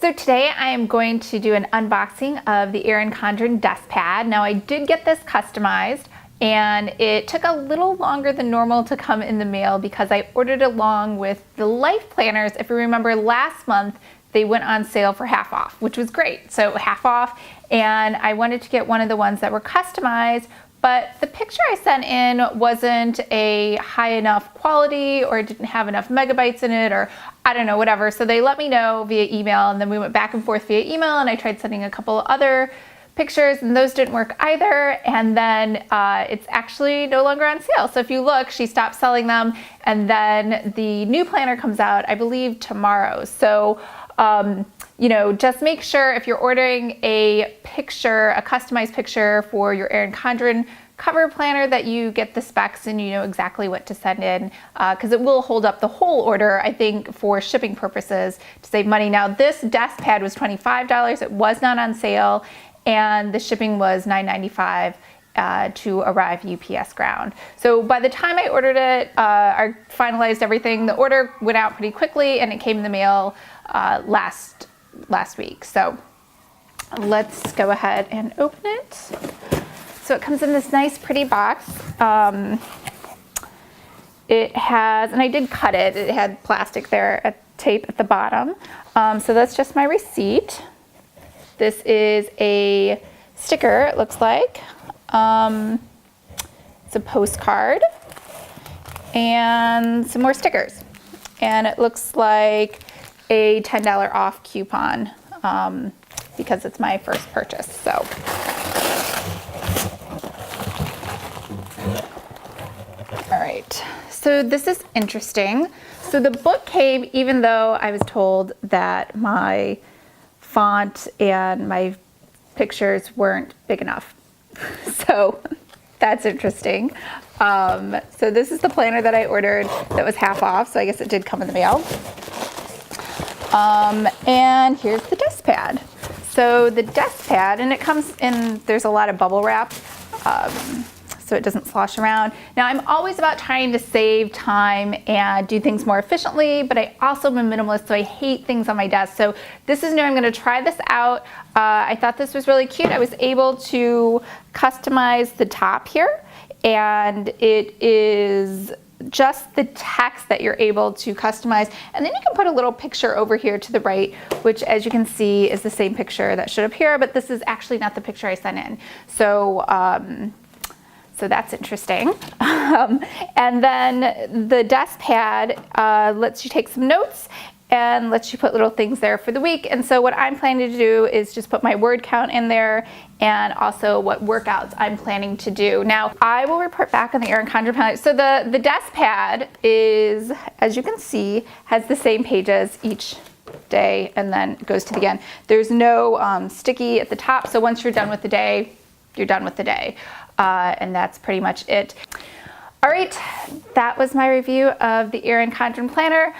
So today I am going to do an unboxing of the Erin Condren DeskPad. Now I did get this customized and it took a little longer than normal to come in the mail because I ordered along with the Life Planners. If you remember last month, they went on sale for half off, which was great. So half off, and I wanted to get one of the ones that were customized, but the picture I sent in wasn't a high enough quality or it didn't have enough megabytes in it, or I don't know, whatever. So they let me know via email, and then we went back and forth via email, and I tried sending a couple other pictures and those didn't work either. And then it's actually no longer on sale. So if you look, she stopped selling them, and then the new planner comes out, I believe, tomorrow. So you know, just make sure if you're ordering a picture, a customized picture for your Erin Condren cover planner, that you get the specs and you know exactly what to send in, because it will hold up the whole order, I think, for shipping purposes to save money. Now this DeskPad was $25. It was not on sale, and the shipping was $9.95 to arrive UPS ground. So by the time I ordered it, I finalized everything. The order went out pretty quickly and it came in the mail last week. So let's go ahead and open it. So it comes in this nice pretty box. It has, and I did cut it, it had plastic there, tape at the bottom. So that's just my receipt. This is a sticker, it looks like. It's a postcard and some more stickers. And it looks like a $10 off coupon because it's my first purchase. So all right, so this is interesting. So the book came, even though I was told that my font and my pictures weren't big enough. So that's interesting. So this is the planner that I ordered that was half off, so I guess it did come in the mail. And here's the DeskPad. So the DeskPad, and it comes in, there's a lot of bubble wrap, so it doesn't slosh around. Now I'm always about trying to save time and do things more efficiently, but I also am a minimalist, so I hate things on my desk. So this is new, I'm gonna try this out. I thought this was really cute. I was able to customize the top here, and it is just the text that you're able to customize. And then you can put a little picture over here to the right, which as you can see is the same picture that should appear, but this is actually not the picture I sent in. So, so that's interesting. And then the DeskPad lets you take some notes and lets you put little things there for the week. And so what I'm planning to do is just put my word count in there and also what workouts I'm planning to do. Now, I will report back on the Erin Condren Planner. So the DeskPad is, as you can see, has the same pages each day and then it goes to the end. There's no sticky at the top. So once you're done with the day, you're done with the day. And that's pretty much it. All right, that was my review of the Erin Condren Planner.